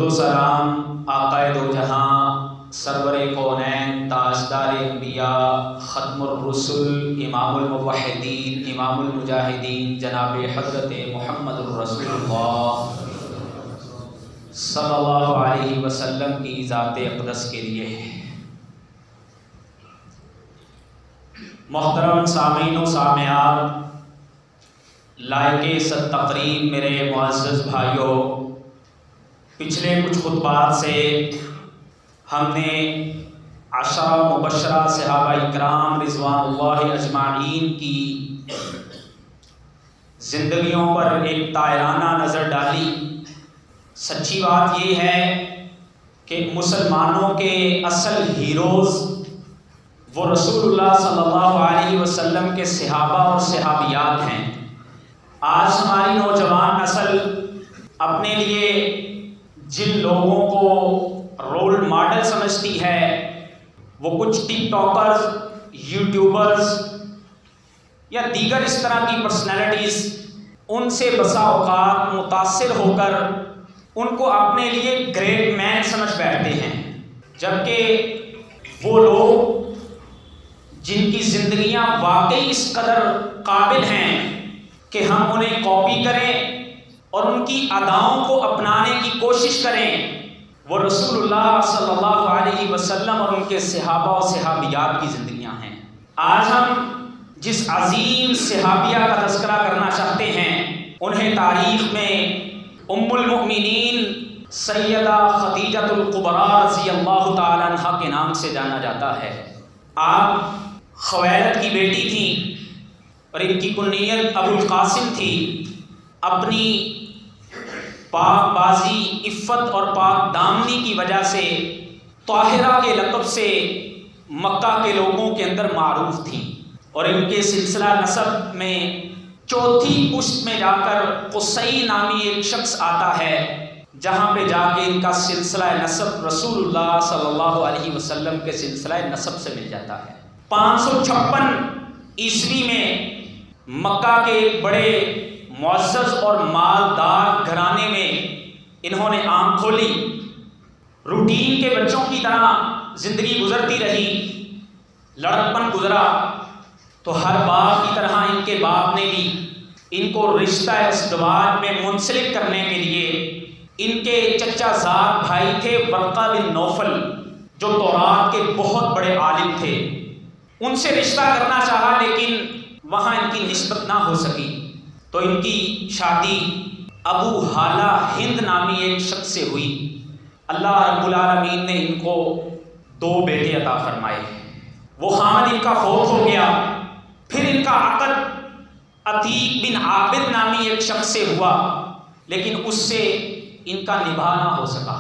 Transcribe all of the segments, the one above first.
و سلام آقائے دو جہاں، سرور کونین، تاجدار انبیاء، ختم الرسل، امام الموحدین، امام المجاہدین، جناب حضرت محمد الرسول اللہ صلی اللہ علیہ وسلم کی ذات اقدس کے لیے محترم سامعین و سامعات، لائق ست تقریب میرے معزز بھائیوں، پچھلے کچھ خطبات سے ہم نے عشرہ مبشرہ صحابہ اکرام رضوان اللہ اجمعین کی زندگیوں پر ایک طائرانہ نظر ڈالی۔ سچی بات یہ ہے کہ مسلمانوں کے اصل ہیروز وہ رسول اللہ صلی اللہ علیہ وسلم کے صحابہ اور صحابیات ہیں۔ آج ہماری نوجوان نسل اپنے لیے جن لوگوں کو رول ماڈل سمجھتی ہے وہ کچھ ٹک ٹاکرز، یوٹیوبرز یا دیگر اس طرح کی پرسنالٹیز، ان سے بسا اوقات متاثر ہو کر ان کو اپنے لیے گریٹ مین سمجھ بیٹھتے ہیں، جبکہ وہ لوگ جن کی زندگیاں واقعی اس قدر قابل ہیں کہ ہم انہیں کاپی کریں اور ان کی اداؤں کو اپنانے کی کوشش کریں، وہ رسول اللہ صلی اللہ علیہ وسلم اور ان کے صحابہ و صحابیات کی زندگیاں ہیں۔ آج ہم جس عظیم صحابیہ کا تذکرہ کرنا چاہتے ہیں انہیں تاریخ میں ام المؤمنین سیدہ خدیجہ الکبریٰ رضی اللہ تعالی عنہا کے نام سے جانا جاتا ہے۔ آپ خویلد کی بیٹی تھیں اور ان کی کنیت ابو القاسم تھی۔ اپنی پاک بازی، عفت اور پاک دامنی کی وجہ سے طاہرہ کے لقب سے مکہ کے لوگوں کے اندر معروف تھیں، اور ان کے سلسلہ نسب میں چوتھی پشت میں جا کر قصی نامی ایک شخص آتا ہے، جہاں پہ جا کے ان کا سلسلہ نسب رسول اللہ صلی اللہ علیہ وسلم کے سلسلہ نسب سے مل جاتا ہے۔ 556 عیسوی میں مکہ کے ایک بڑے معزز اور مالدار گھرانے میں انہوں نے آنکھ کھولی۔ روٹین کے بچوں کی طرح زندگی گزرتی رہی، لڑکپن گزرا تو ہر باپ کی طرح ان کے باپ نے بھی ان کو رشتہ ازدواج میں منسلک کرنے کے لیے ان کے چچا زاد بھائی تھے ورقہ بن نوفل، جو تورات کے بہت بڑے عالم تھے، ان سے رشتہ کرنا چاہا، لیکن وہاں ان کی نسبت نہ ہو سکی، تو ان کی شادی ابو حالہ ہند نامی ایک شخص سے ہوئی۔ اللہ رب العالمین نے ان کو 2 بیٹے عطا فرمائے۔ وہ خامد ان کا فوت ہو گیا، پھر ان کا عقد عتیق بن عابد نامی ایک شخص سے ہوا، لیکن اس سے ان کا نباہ نہ ہو سکا۔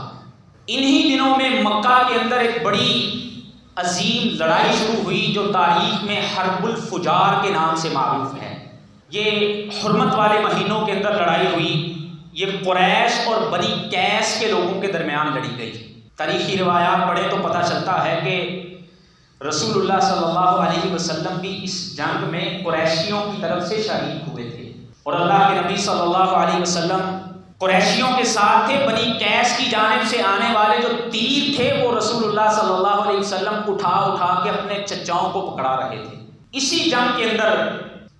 انہی دنوں میں مکہ کے اندر ایک بڑی عظیم لڑائی شروع ہوئی جو تاریخ میں حرب الفجار کے نام سے معروف ہے۔ یہ حرمت والے مہینوں کے اندر لڑائی ہوئی، یہ قریش اور بنی قیس کے لوگوں کے درمیان لڑی گئی۔ تاریخی روایات پڑھیں تو پتہ چلتا ہے کہ رسول اللہ صلی اللہ علیہ وسلم بھی اس جنگ میں قریشیوں کی طرف سے شریک ہوئے تھے، اور اللہ کے نبی صلی اللہ علیہ وسلم قریشیوں کے ساتھ تھے۔ بنی قیس کی جانب سے آنے والے جو تیر تھے وہ رسول اللہ صلی اللہ علیہ وسلم اٹھا کے اپنے چچاؤں کو پکڑا رہے تھے۔ اسی جنگ کے اندر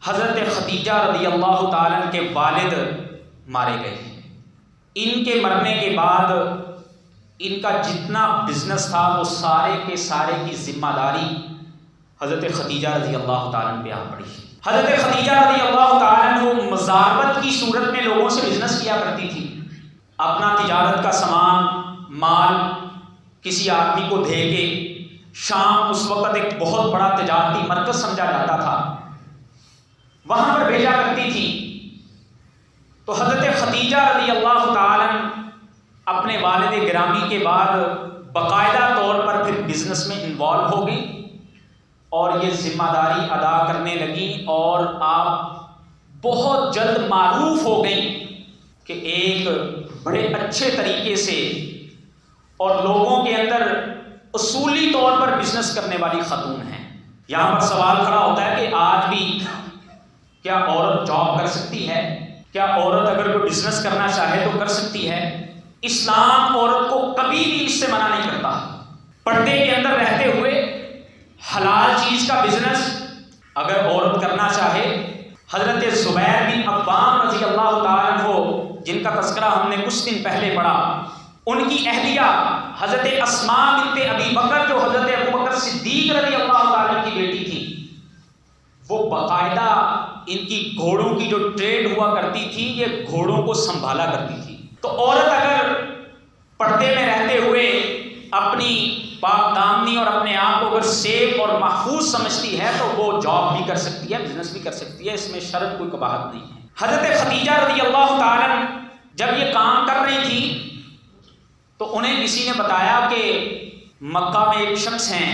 حضرت خدیجہ رضی اللہ تعالیٰ کے والد مارے گئے۔ ان کے مرنے کے بعد ان کا جتنا بزنس تھا وہ سارے کے سارے کی ذمہ داری حضرت خدیجہ رضی اللہ تعالیٰ پہ آ پڑی۔ حضرت خدیجہ رضی اللہ تعالیٰ مزاربت کی صورت میں لوگوں سے بزنس کیا کرتی تھی۔ اپنا تجارت کا سامان، مال کسی آدمی کو دے کے، شام اس وقت ایک بہت بڑا تجارتی مرکز سمجھا جاتا تھا، وہاں پر بھیجا کرتی تھی۔ تو حضرت خدیجہ رضی اللہ تعالیٰ اپنے والد گرامی کے بعد باقاعدہ طور پر پھر بزنس میں انوالو ہو گئی اور یہ ذمہ داری ادا کرنے لگی، اور آپ بہت جلد معروف ہو گئیں کہ ایک بڑے اچھے طریقے سے اور لوگوں کے اندر اصولی طور پر بزنس کرنے والی خاتون ہیں۔ یہاں پر سوال کھڑا ہوتا ہے کہ آج بھی کیا عورت جاب کر سکتی ہے؟ کیا عورت اگر کوئی بزنس کرنا چاہے تو کر سکتی ہے؟ اسلام عورت کو کبھی بھی اس سے منع نہیں کرتا. پردے کے اندر رہتے ہوئے حلال چیز کا بزنس اگر عورت کرنا چاہے، حضرت زبیر بن عوام رضی اللہ تعالیٰ عنہ جن کا تذکرہ ہم نے کچھ دن پہلے پڑھا، ان کی اہلیہ حضرت اسماء بنت ابی بکر جو حضرت ابو بکر صدیق رضی اللہ تعالیٰ کی بیٹی تھی، وہ باقاعدہ ان کی گھوڑوں کی جو ٹریڈ ہوا کرتی تھی یہ گھوڑوں کو سنبھالا کرتی تھی. تو عورت اگر پردے میں رہتے ہوئے اپنی پاک دامنی اور اپنے آپ کو اگر سیف اور محفوظ سمجھتی ہے تو وہ جاب بھی کر سکتی ہے، بزنس بھی کر سکتی ہے، اس میں شرط کوئی قباحت نہیں ہے. حضرت خدیجہ رضی اللہ تعالیٰ جب یہ کام کر رہی تھی تو انہیں کسی نے بتایا کہ مکہ میں ایک شخص ہیں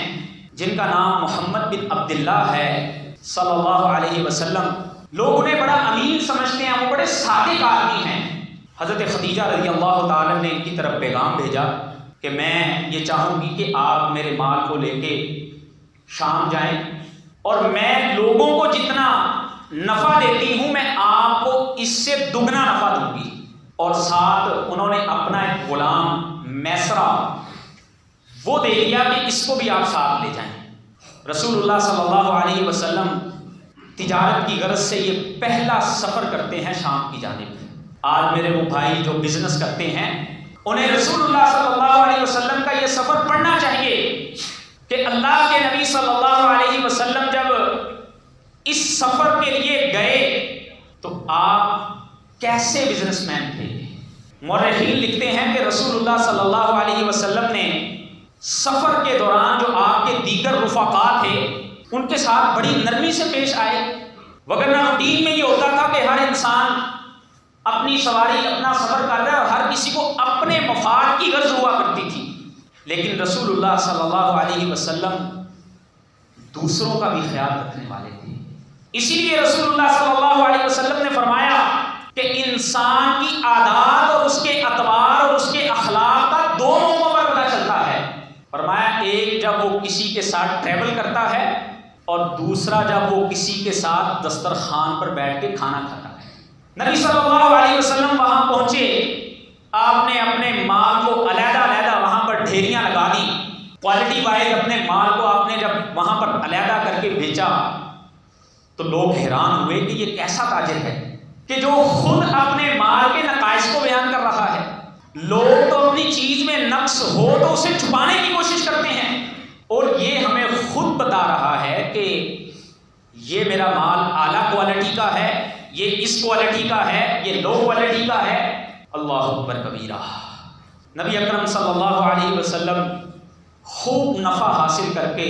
جن کا نام محمد بن عبداللہ ہے صلی اللہ علیہ وسلم. لوگ انہیں بڑا امین سمجھتے ہیں، وہ بڑے صادق آدمی ہیں. حضرت خدیجہ رضی اللہ تعالیٰ نے ان کی طرف پیغام بھیجا کہ میں یہ چاہوں گی کہ آپ میرے مال کو لے کے شام جائیں اور میں لوگوں کو جتنا نفع دیتی ہوں میں آپ کو اس سے دگنا نفع دوں گی. اور ساتھ انہوں نے اپنا ایک غلام میسرہ وہ دے دیا کہ اس کو بھی آپ ساتھ لے جائیں. رسول اللہ صلی اللہ علیہ وسلم تجارت کی غرض سے یہ پہلا سفر کرتے ہیں شام کی جانب. آج میرے وہ بھائی جو بزنس کرتے ہیں انہیں رسول اللہ صلی اللہ علیہ وسلم کا یہ سفر پڑھنا چاہیے کہ اللہ کے نبی صلی اللہ علیہ وسلم جب اس سفر کے لیے گئے تو آپ کیسے بزنس مین تھے. مورخین لکھتے ہیں کہ رسول اللہ صلی اللہ علیہ وسلم نے سفر کے دوران جو آپ کے دیگر رفقا تھے ان کے ساتھ بڑی نرمی سے پیش آئے، وگرنہ روٹین میں یہ ہوتا تھا کہ ہر انسان اپنی سواری اپنا سفر کر رہا ہے اور ہر کسی کو اپنے مفاد کی غرض ہوا کرتی تھی. لیکن رسول اللہ صلی اللہ علیہ وسلم دوسروں کا بھی خیال رکھنے والے تھے. اسی لیے رسول اللہ صلی اللہ علیہ وسلم نے فرمایا کہ انسان کی عادات اور اس کے اطوار اور اس کے اخلاق کا دو موقعوں پر پتہ چلتا ہے. فرمایا ایک جب وہ کسی کے ساتھ ٹریول کرتا ہے اور دوسرا جب وہ کسی کے ساتھ دسترخوان پر بیٹھ کے کھانا کھاتا ہے. نبی صلی اللہ علیہ وسلم وہاں پہنچے، آپ نے اپنے مال کو علیحدہ علیحدہ وہاں پر ڈھیریاں لگا دی. کوالٹی وائز اپنے مال کو آپ نے جب وہاں پر علیحدہ کر کے بیچا تو لوگ حیران ہوئے کہ یہ کیسا تاجر ہے کہ جو خود اپنے مال کے نقائص کو بیان کر رہا ہے. لوگ تو اپنی چیز میں نقص ہو تو اسے چھپانے کی کوشش کرتے ہیں اور یہ ہمیں خود بتا رہا ہے کہ یہ میرا مال اعلیٰ کوالٹی کا ہے، یہ اس کوالٹی کا ہے، یہ لو کوالٹی کا ہے. اللہ اکبر کبیرہ. نبی اکرم صلی اللہ علیہ وسلم خوب نفع حاصل کر کے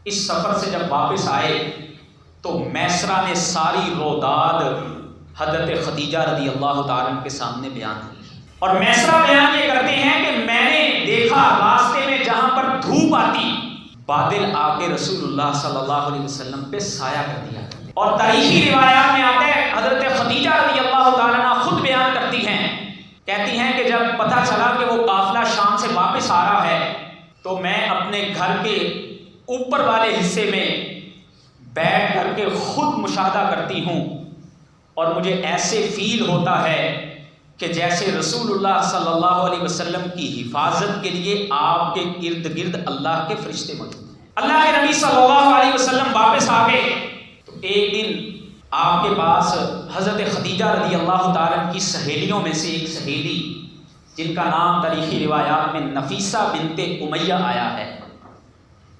اس سفر سے جب واپس آئے تو میسرہ نے ساری روداد حضرت خدیجہ رضی اللہ تعالیٰ کے سامنے بیان کی. اور میسرہ بیان یہ کرتے ہیں کہ میں نے دیکھا راستے میں جہاں پر دھوپ آتی بادل آ کے رسول اللہ صلی اللہ علیہ وسلم پہ سایہ کر دیا. اور تاریخی روایات میں آتا ہے حضرت خدیجہ رضی اللہ تعالیٰ خود بیان کرتی ہیں، کہتی ہیں کہ جب پتہ چلا کہ وہ قافلہ شام سے واپس آ رہا ہے تو میں اپنے گھر کے اوپر والے حصے میں بیٹھ کر کے خود مشاہدہ کرتی ہوں اور مجھے ایسے فیل ہوتا ہے کہ جیسے رسول اللہ صلی اللہ علیہ وسلم کی حفاظت کے لیے آپ کے ارد گرد اللہ کے فرشتے موجود ہیں. اللہ کے نبی صلی اللہ علیہ وسلم واپس آ گئے تو ایک دن آپ کے پاس حضرت خدیجہ رضی اللہ تعالیٰ کی سہیلیوں میں سے ایک سہیلی جن کا نام تاریخی روایات میں نفیسہ بنت امیہ آیا ہے،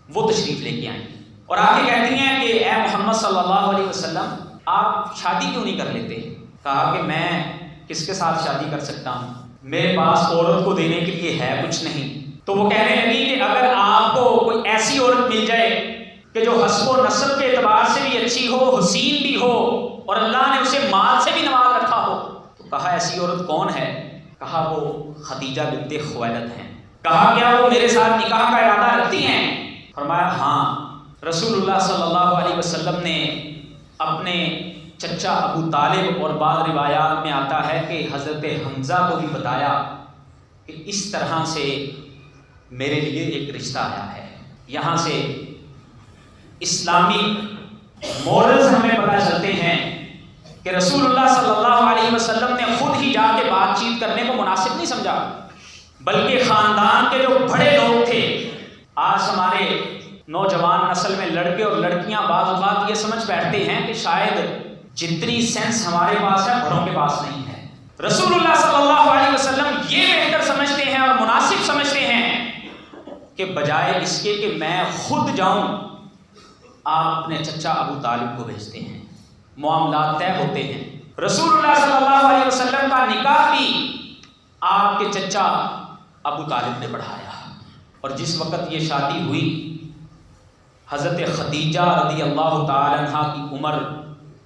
وہ تشریف لے کے آئیں اور آ کے کہتی ہیں کہ اے محمد صلی اللہ علیہ وسلم آپ شادی کیوں نہیں کر لیتے؟ کہا کہ میں کس کے ساتھ شادی کر سکتا ہوں، میرے پاس عورت کو دینے کے لیے ہے کچھ نہیں. تو وہ کہنے لگی کہ اگر آپ کو کوئی ایسی عورت مل جائے کہ جو حسب و نسب کے اعتبار سے بھی اچھی ہو، حسین بھی ہو اور اللہ نے اسے مال سے بھی نواز رکھا ہو، تو کہا ایسی عورت کون ہے؟ کہا وہ خدیجہ بنت خویلد ہیں. کہا کیا وہ میرے ساتھ نکاح کا ارادہ رکھتی ہیں؟ فرمایا ہاں. رسول اللہ صلی اللہ علیہ وسلم نے اپنے چچا ابو طالب اور بعض روایات میں آتا ہے کہ حضرت حمزہ کو بھی بتایا کہ اس طرح سے میرے لیے ایک رشتہ آیا ہے. یہاں سے اسلامی مورلز ہمیں پتہ چلتے ہیں کہ رسول اللہ صلی اللہ علیہ وسلم نے خود ہی جا کے بات چیت کرنے کو مناسب مناسب نہیں سمجھا، بلکہ خاندان کے جو بڑے لوگ تھے. آج ہمارے نوجوان نسل میں لڑکے اور لڑکیاں بعض اوقات یہ سمجھ بیٹھتے ہیں کہ شاید جتنی سینس ہمارے پاس ہے بڑوں کے پاس نہیں ہے. رسول اللہ صلی اللہ علیہ وسلم یہ بہتر سمجھتے ہیں اور مناسب سمجھتے ہیں کہ بجائے اس کے کہ میں خود جاؤں، آپ اپنے چچا ابو طالب کو بھیجتے ہیں. معاملات طے ہوتے ہیں. رسول اللہ صلی اللہ علیہ وسلم کا نکاح بھی آپ کے چچا ابو طالب نے پڑھایا، اور جس وقت یہ شادی ہوئی حضرت خدیجہ رضی اللہ تعالی عنہ کی عمر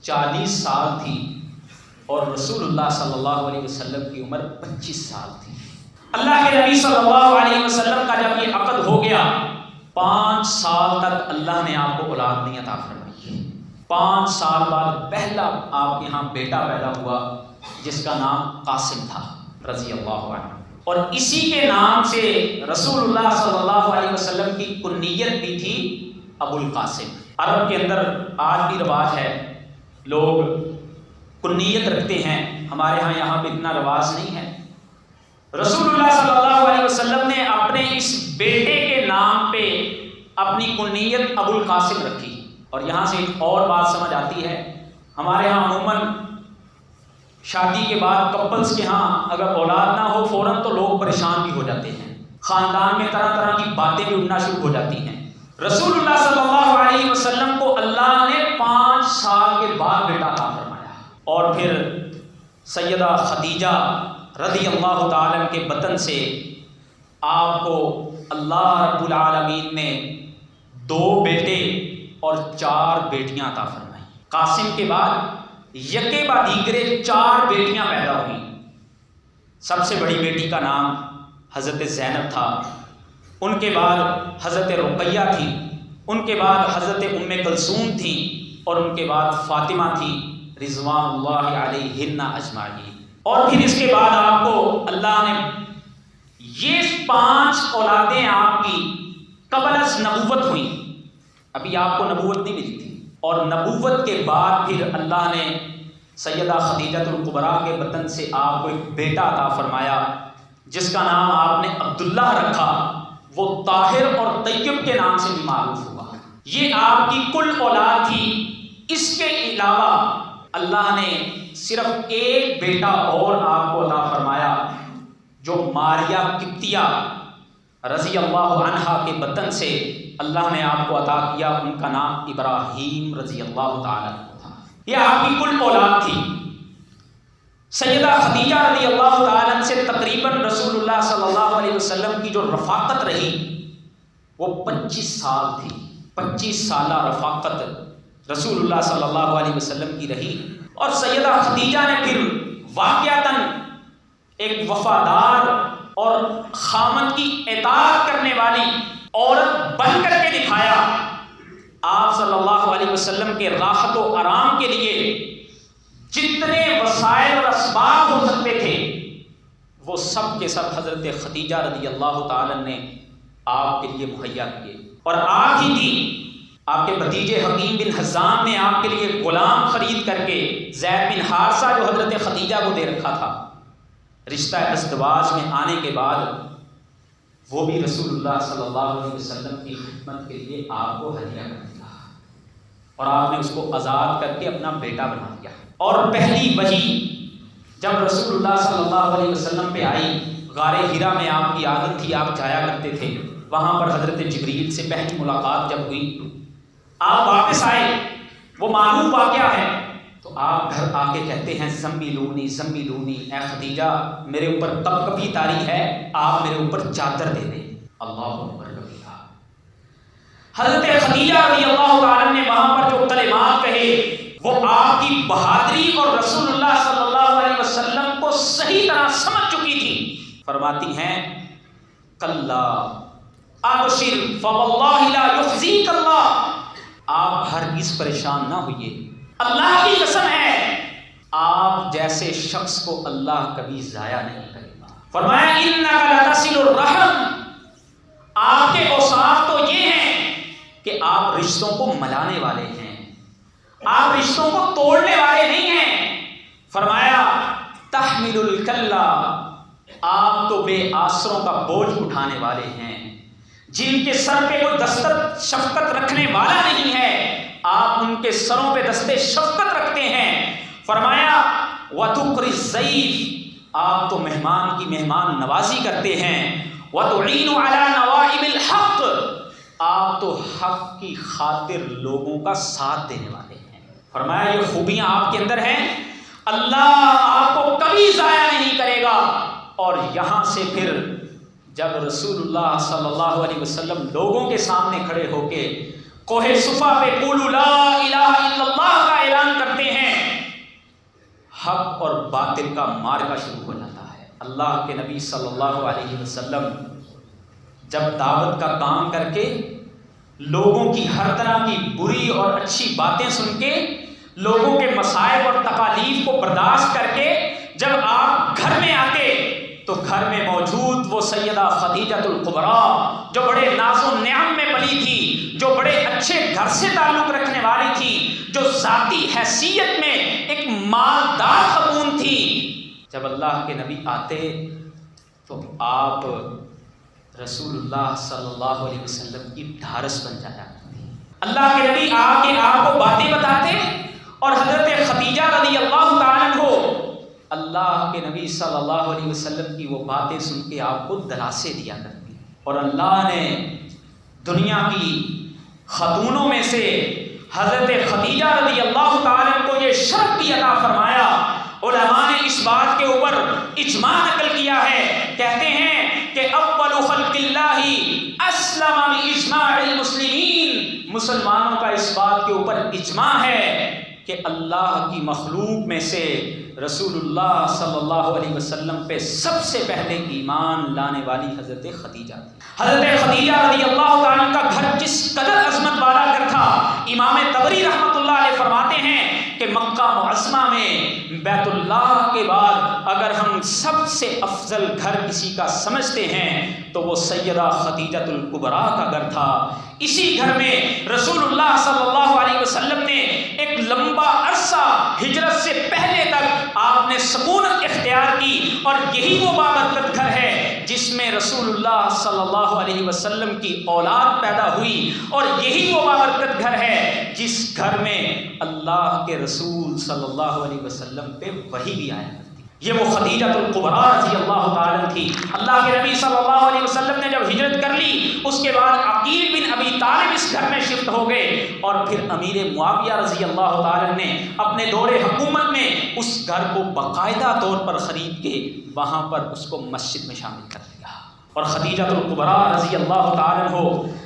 40 سال تھی اور رسول اللہ صلی اللہ علیہ وسلم کی عمر 25 سال تھی. اللہ کے نبی صلی اللہ علیہ وسلم کا جب یہ عقد ہو گیا 5 سال تک اللہ نے آپ کو اولاد نہیں عطا فرمائی. 5 سال بعد پہلا آپ کے یہاں بیٹا پیدا ہوا جس کا نام قاسم تھا رضی اللہ عنہ، اور اسی کے نام سے رسول اللہ صلی اللہ علیہ وسلم کی کنیت بھی تھی ابو القاسم. عرب کے اندر آج بھی رواج ہے، لوگ کنیت رکھتے ہیں. ہمارے ہاں یہاں پہ اتنا رواج نہیں ہے. رسول اللہ صلی اللہ علیہ وسلم نے اپنے اس بیٹے کے نام پہ اپنی کنیت ابو القاسم رکھی. اور یہاں سے ایک اور بات سمجھ آتی ہے، ہمارے ہاں عموماً شادی کے بعد کپلز کے ہاں اگر اولاد نہ ہو فوراً تو لوگ پریشان بھی ہو جاتے ہیں، خاندان میں طرح طرح کی باتیں بھی اٹھنا شروع ہو جاتی ہیں. رسول اللہ صلی اللہ علیہ وسلم کو اللہ نے 5 سال کے بعد بیٹا عطا فرمایا، اور پھر سیدہ خدیجہ رضی اللہ تعالیٰ کے بطن سے آپ کو اللہ رب العالمین نے 2 بیٹے اور 4 بیٹیاں عطا فرمائیں. قاسم کے بعد یکے بعد دیگرے 4 بیٹیاں پیدا ہوئیں. سب سے بڑی بیٹی کا نام حضرت زینب تھا، ان کے بعد حضرت رقیہ تھی، ان کے بعد حضرت ام کلثوم تھی، اور ان کے بعد فاطمہ تھی رضوان اللہ علیہن اجمعین. اور پھر اس کے بعد آپ کو اللہ نے یہ 5 اولادیں آپ کی قبل از نبوت ہوئیں. ابھی آپ کو نبوت نہیں ملی تھی، اور نبوت کے بعد پھر اللہ نے سیدہ خدیجہ الکبریٰ کے بطن سے آپ کو ایک بیٹا عطا فرمایا جس کا نام آپ نے عبداللہ رکھا. وہ طاہر اور طیب کے نام سے بھی معروف ہوا. یہ آپ کی کل اولاد تھی. اس کے علاوہ اللہ نے صرف ایک بیٹا اور آپ کو عطا فرمایا جو ماریہ قبطیہ رضی اللہ عنہا کے بطن سے اللہ نے آپ کو عطا کیا. ان کا نام ابراہیم رضی اللہ تعالیٰ عنہ تھا. یہ آپ کی کل اولاد تھی. سیدہ خدیجہ رضی اللہ تعالیٰ عنہ سے تقریباً رسول اللہ صلی اللہ علیہ وسلم کی جو رفاقت رہی وہ 25 سال تھی. 25 سالہ رفاقت رسول اللہ صلی اللہ علیہ وسلم کی رہی. اور سیدہ خدیجہ نے پھر واقعتاً ایک وفادار اور خامن کی اطاعت کرنے والی عورت بن کر کے دکھایا. آپ صلی اللہ علیہ وسلم کے راحت و آرام کے لیے جتنے وسائل اور اسباب ہو سکتے تھے وہ سب کے سب حضرت خدیجہ رضی اللہ تعالی نے آپ کے لیے مہیا کیے. اور آپ ہی تھی آپ کے بھتیجے حکیم بن حزام نے آپ کے لیے غلام خرید کر کے زید بن حارثہ جو حضرت خدیجہ کو دے رکھا تھا. رشتہ ازدواج میں آنے کے بعد وہ بھی رسول اللہ صلی اللہ علیہ وسلم کی خدمت کے لیے آپ کو ہدیہ کر دیا اور آپ نے اس کو آزاد کر کے اپنا بیٹا بنا دیا. اور پہلی وحی جب رسول اللہ صلی اللہ علیہ وسلم پہ آئی، غار حرا میں آپ کی عادت تھی آپ جایا کرتے تھے، وہاں پر حضرت جبریل سے پہلی ملاقات جب ہوئی آپ واپس آئے، وہ معروف واقعہ ہے، تو آپ گھر آ کے کہتے ہیں زمیلونی زمیلونی، اے خدیجہ میرے اوپر کب کبھی تاری ہے، آپ میرے اوپر چادر دے دیں. اللہ اکبر کبیرہ. حضرت خدیجہ رضی اللہ تعالی نے وہاں پر جو کلمات کہے وہ آپ کی بہادری اور رسول اللہ صلی اللہ علیہ وسلم کو صحیح طرح سمجھ چکی تھی. فرماتی ہیں کلا ابشر فواللہ لا یخزیک اللہ، آپ ہرگز پریشان نہ ہوئیے، اللہ کی قسم ہے آپ جیسے شخص کو اللہ کبھی ضائع نہیں کرے گا. فرمایا انک لتصل الرحم، آپ کے اوصاف تو یہ ہیں کہ آپ رشتوں کو ملانے والے ہیں، آپ رشتوں کو توڑنے والے نہیں ہیں. فرمایا تحمل الکلا آپ تو بے آسروں کا بوجھ اٹھانے والے ہیں، جن کے سر پہ کوئی دستر شفقت رکھنے والا نہیں ہے، آپ ان کے سروں پہ دستے شفقت رکھتے ہیں۔ فرمایا وَتُقْرِ الضَّيْفَ، آپ تو مہمان کی مہمان نوازی کرتے ہیں۔ وَتُعِينُ عَلَى نَوَائِبِ الْحَقِّ، آپ تو حق کی خاطر لوگوں کا ساتھ دینے والے ہیں۔ فرمایا یہ خوبیاں آپ کے اندر ہیں، اللہ آپ کو کبھی ضائع نہیں کرے گا۔ اور یہاں سے پھر جب رسول اللہ صلی اللہ علیہ وسلم لوگوں کے سامنے کھڑے ہو کے کوہ صفا پہ قولوا لا الہ الا اللہ کا اعلان کرتے ہیں، حق اور باطل کا معرکہ شروع ہو جاتا ہے۔ اللہ کے نبی صلی اللہ علیہ وسلم جب دعوت کا کام کر کے لوگوں کی ہر طرح کی بری اور اچھی باتیں سن کے لوگوں کے مصائب اور تکالیف کو برداشت کر کے جب آپ گھر میں آتے تو گھر میں موجود وہ سیدہ خدیجہ الکبریٰ جو بڑے ناز و نعم میں پلی تھی، جو بڑے اچھے گھر سے تعلق رکھنے والی تھی، جو ذاتی حیثیت میں ایک مالدار خاتون تھی، جب اللہ کے نبی آتے تو آپ رسول اللہ صلی اللہ علیہ وسلم کی ڈھارس بن جایا کرتی۔ اللہ کے نبی آ کے آپ کو باتیں بتاتے اور حضرت خدیجہ رضی اللہ تعالیٰ عنہ اللہ کے نبی صلی اللہ علیہ وسلم کی وہ باتیں سن کے آپ کو دلاسے دیا کرتی۔ اور اللہ نے دنیا کی خاتونوں میں سے حضرت خدیجہ رضی اللہ تعالیٰ کو یہ شرف بھی عطا فرمایا۔ علماء نے اس بات کے اوپر اجماع نقل کیا ہے، کہتے ہیں کہ اول خلق اللہ اسلم باجماع المسلمین، مسلمانوں کا اس بات کے اوپر اجماع ہے کہ اللہ کی مخلوق میں سے رسول اللہ صلی اللہ علیہ وسلم پہ سب سے پہلے ایمان لانے والی حضرت خدیجہ تھی۔ حضرت خدیجہ رضی اللہ تعالیٰ کا گھر جس قدر عظمت والا گھر تھا، امام طبری رحمۃ اللہ علیہ فرماتے ہیں کہ مکہ معظمہ میں بیت اللہ کے بعد اگر ہم سب سے افضل گھر کسی کا سمجھتے ہیں تو وہ سیدہ خدیجہ الکبریٰ کا گھر تھا۔ اسی گھر میں رسول اللہ صلی اللہ علیہ وسلم نے ایک لمبا عرصہ ہجرت سے پہلے تک آپ نے سکونت اختیار کی، اور یہی وہ بابرکت گھر ہے جس میں رسول اللہ صلی اللہ علیہ وسلم کی اولاد پیدا ہوئی، اور یہی وہ بابرکت گھر ہے جس گھر میں اللہ کے رسول صلی اللہ علیہ وسلم پہ وحی بھی آیا کرتی۔ یہ وہ خدیجہ الکبریٰ رضی اللہ تعالیٰ تھی۔ اللہ کے نبی صلی اللہ علیہ وسلم نے جب ہجرت کر لی، اس کے بعد عقیل بن ابی طالب اس گھر میں شفٹ ہو گئے، اور پھر امیر معاویہ رضی اللہ تعالیٰ نے اپنے دور حکومت میں اس گھر کو باقاعدہ طور پر خرید کے وہاں پر اس کو مسجد میں شامل کر دیا۔ اور خدیجہ الکبریٰ رضی اللہ تعالیٰ عنہ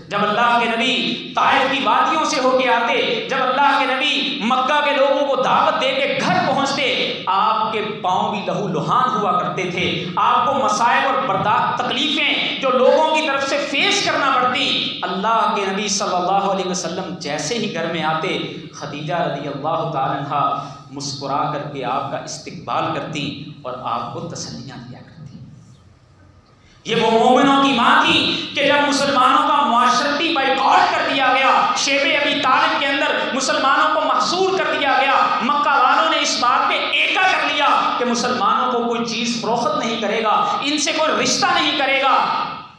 جب اللہ کے نبی طائف کی وادیوں سے ہو کے آتے، جب اللہ کے نبی مکہ کے لوگوں کو دعوت دے کے گھر پہنچتے، آپ کے پاؤں بھی لہو لہان ہوا کرتے تھے۔ آپ کو مسائب اور برداشت تکلیفیں جو لوگوں کی طرف سے فیس کرنا پڑتی، اللہ کے نبی صلی اللہ علیہ وسلم جیسے ہی گھر میں آتے، خدیجہ رضی اللہ تعالیٰ عنہا مسکرا کر کے آپ کا استقبال کرتی اور آپ کو تسلیاں دیا کرتی۔ یہ وہ مومنوں کی ماں تھی کہ جب مسلمانوں کا معاشرتی بائیکاٹ کر دیا گیا، شیب ابی طالب کے اندر مسلمانوں کو محصور کر دیا گیا، مکہ والوں نے اس بات پہ ایکا کر لیا کہ مسلمانوں کو کوئی چیز فروخت نہیں کرے گا، ان سے کوئی رشتہ نہیں کرے گا۔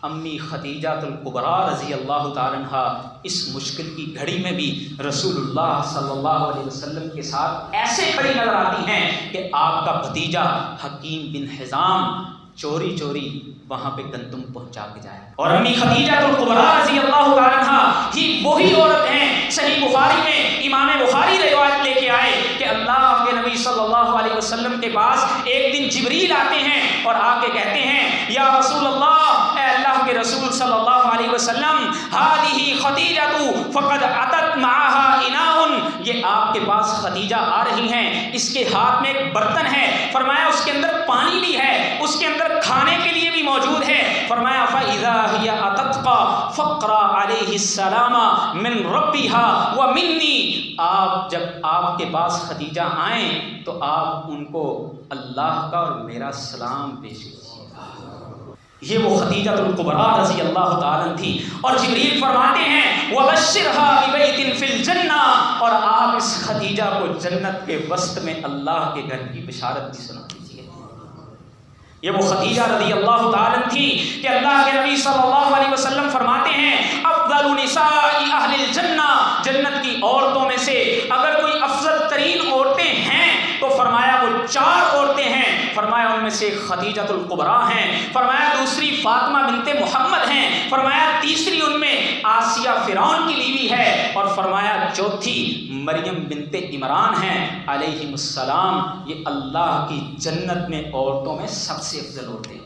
امی خدیجہ الکبریٰ رضی اللہ تعالیٰ عنہا اس مشکل کی گھڑی میں بھی رسول اللہ صلی اللہ علیہ وسلم کے ساتھ ایسے کھڑی نظر آتی ہیں کہ آپ کا بھتیجا حکیم بن حزام چوری چوری وہاں پہ گندم پہنچا کے جائے۔ اور امی خدیجہ الکبریٰ رضی اللہ تعالیٰ عنہا ہی وہی عورت ہیں، صحیح بخاری میں امام بخاری روایت لے کے آئے کہ اللہ کے نبی صلی اللہ علیہ وسلم کے پاس ایک دن جبریل آتے ہیں اور آ کے کہتے ہیں یا رسول اللہ، اے اللہ کے رسول صلی اللہ علیہ وسلم، ہذہ خدیجہ فقد اتت معها اناء، یہ آپ کے پاس خدیجہ آ رہی ہیں، اس کے ہاتھ میں ایک برتن ہے، فرمایا اس کے اندر پانی بھی ہے، اس کے اندر کھانے کے لیے بھی موجود ہے، فرمایا فَإِذَا هِيَ أَتَتْقَ فَقْرَأْ عَلَيْهِ السَّلَامَ مِنْ رَبِّهَا وَمِنِّي، آپ جب آپ کے پاس خدیجہ آئیں تو آپ ان کو اللہ کا اور میرا سلام پیش کیجیے۔ یہ وہ خدیجہ الکبریٰ رضی اللہ تعالیٰ تھی۔ اور جبریل فرماتے ہیں وَبَشِّرْهَا بِبَيْتٍ فِي الْجَنَّةِ، اور آپ اس خدیجہ کو جنت کے وسط میں اللہ کے گھر کی بشارت بھی سنا دیجیے۔ یہ وہ خدیجہ رضی اللہ تعالیٰ عنہ تھی کہ اللہ کے نبی صلی اللہ علیہ وسلم فرماتے ہیں افضل نساء اہل الجنہ، جنت کی عورتوں میں سے اگر کوئی افضل ترین عورتیں ہیں تو فرمایا وہ 4 عورتیں ہیں، فرمایا ان میں سے خدیجۃ الکبریٰ ہیں، فرمایا دوسری فاطمہ بنت محمد ہیں، فرمایا تیسری ان میں آسیہ فرعون کی بیوی ہے، اور فرمایا چوتھی مریم بنت عمران ہیں علیہم السلام۔ یہ اللہ کی جنت میں عورتوں میں سب سے افضل عورتیں ہیں۔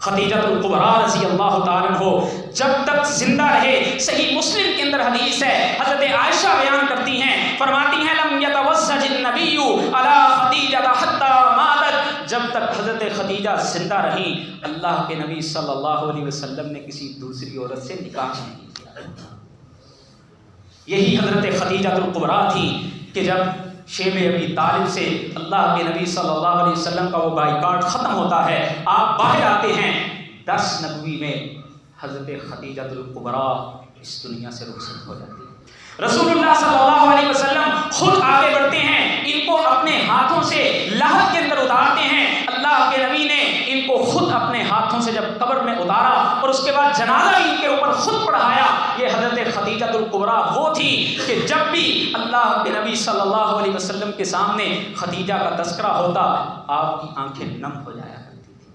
خدیجہ الکبریٰ رضی اللہ تعالیٰ عنہ جب تک زندہ رہے، صحیح مسلم کے اندر حدیث ہے، حضرت عائشہ بیان کرتی ہیں، فرماتی ہیں لم یتوسج النبی علی خدیجہ حتی ماتت، جب تک حضرت خدیجہ زندہ رہیں اللہ کے نبی صلی اللہ علیہ وسلم نے کسی دوسری عورت سے نکاح نہیں کیا۔ یہی حضرت خدیجہ الکبریٰ تھی کہ جب شیب ابی طالب سے اللہ کے نبی صلی اللہ علیہ وسلم کا وہ بائیکاٹ ختم ہوتا ہے، آپ باہر آتے ہیں، 10 نبوی میں حضرت خدیجہ الکبریٰ اس دنیا سے رخصت ہو جاتی ہے۔ رسول اللہ صلی اللہ علیہ وسلم خود آگے بڑھتے ہیں، ان کو اپنے ہاتھوں سے لحد کے اندر اتارتے ہیں۔ اللہ کے نبی نے ان کو خود اپنے ہاتھوں سے جب قبر میں اتارا اور اس کے بعد جنازہ ان کے اوپر خود پڑھایا، یہ حضرت خدیجہ الکبریٰ وہ تھی کہ جب بھی اللہ کے نبی صلی اللہ علیہ وسلم کے سامنے خدیجہ کا تذکرہ ہوتا آپ کی آنکھیں نم ہو جایا کرتی تھی۔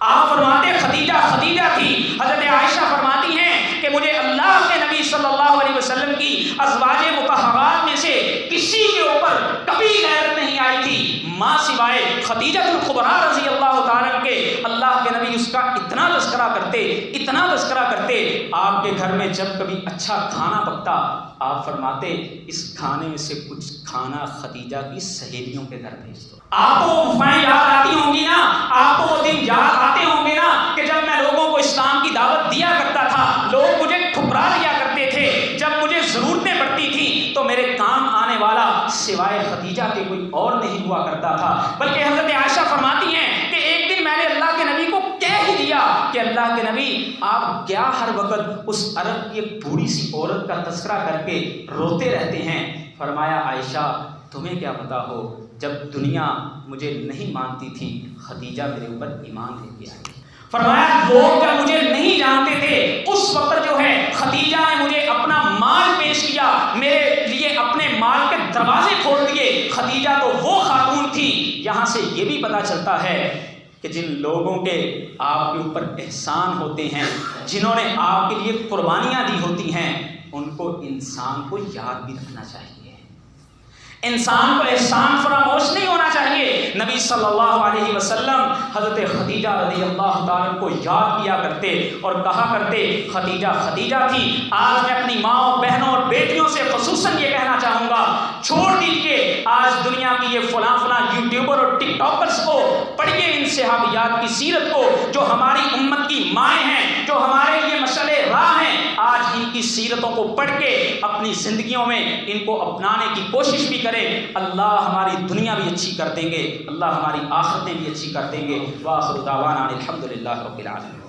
آپ فرماتے خدیجہ خدیجہ تھی۔ حضرت عائشہ فرماتی ہیں کہ مجھے اللہ کے نبی صلی اللہ علیہ وسلم کی ازواج مطہرات میں سے کسی کے اوپر کبھی غیرت نہیں آئی تھی ماں سوائے خدیجہ الکبریٰ رضی اللہ تعالیٰ کے۔ اللہ کے نبی اس کا اتنا تذکرہ کرتے، اتنا تذکرہ کرتے، آپ کے گھر میں جب کبھی اچھا کھانا پکتا آپ فرماتے اس کھانے میں سے کچھ کھانا خدیجہ کی سہیلیوں کے گھر بھیج دو۔ آپ کو وہ وفائیں یاد آتی ہوں گی نا، آپ کو وہ دن یاد آتے ہوں گے نا کہ جب میں لوگوں کو اسلام کی دعوت دیا کرتا تھا، لوگ مجھے ٹھکرا دیا کرتے تھے، جب مجھے ضرورتیں پڑتی تھیں تو میرے کام آنے والا سوائے خدیجہ کے کوئی اور نہیں ہوا کرتا تھا۔ بلکہ حضرت عائشہ فرماتی ہیں کہ ایک دن میں نے اللہ کے نبی کو کہہ ہی دیا کہ اللہ کے نبی آپ کیا ہر وقت اس عرب کی ایک بوڑھی سی عورت کا تذکرہ کر کے روتے رہتے ہیں؟ فرمایا عائشہ تمہیں کیا پتا ہو، جب دنیا مجھے نہیں مانتی تھی خدیجہ میرے اوپر ایمان لے کے آئی۔ فرمایا لوگ جب مجھے نہیں جانتے تھے اس وقت جو ہے خدیجہ نے مجھے اپنا مال پیش کیا، میرے لیے اپنے مال کے دروازے کھول دیے۔ خدیجہ تو وہ خاتون تھی۔ یہاں سے یہ بھی پتہ چلتا ہے کہ جن لوگوں کے آپ کے اوپر احسان ہوتے ہیں، جنہوں نے آپ کے لیے قربانیاں دی ہوتی ہیں، ان کو انسان کو یاد بھی رکھنا چاہیے، انسان کو احسان فراموش نہیں ہونا چاہیے۔ نبی صلی اللہ علیہ وسلم حضرت خدیجہ رضی اللہ تعالیٰ کو یاد کیا کرتے اور کہا کرتے خدیجہ خدیجہ تھی۔ آج میں اپنی ماں بہنوں اور بیٹیوں سے خصوصاً یہ کہنا چاہوں گا، چھوڑ دیجیے آج دنیا کی یہ فلاں یوٹیوبر اور ٹک ٹاکرز کو، پڑھیے ان صحابیات کی سیرت کو جو ہماری امت کی مائیں ہیں، جو ہمارے لیے مشعل راہ ہیں۔ آج ان کی سیرتوں کو پڑھ کے اپنی زندگیوں میں ان کو اپنانے کی کوشش بھی کریں۔ اللہ ہماری دنیا بھی اچھی کر دیں گے، اللہ ہماری آخرتیں بھی اچھی کر دیں گے۔ وآخر دعوانا الحمدللہ رب العالمین۔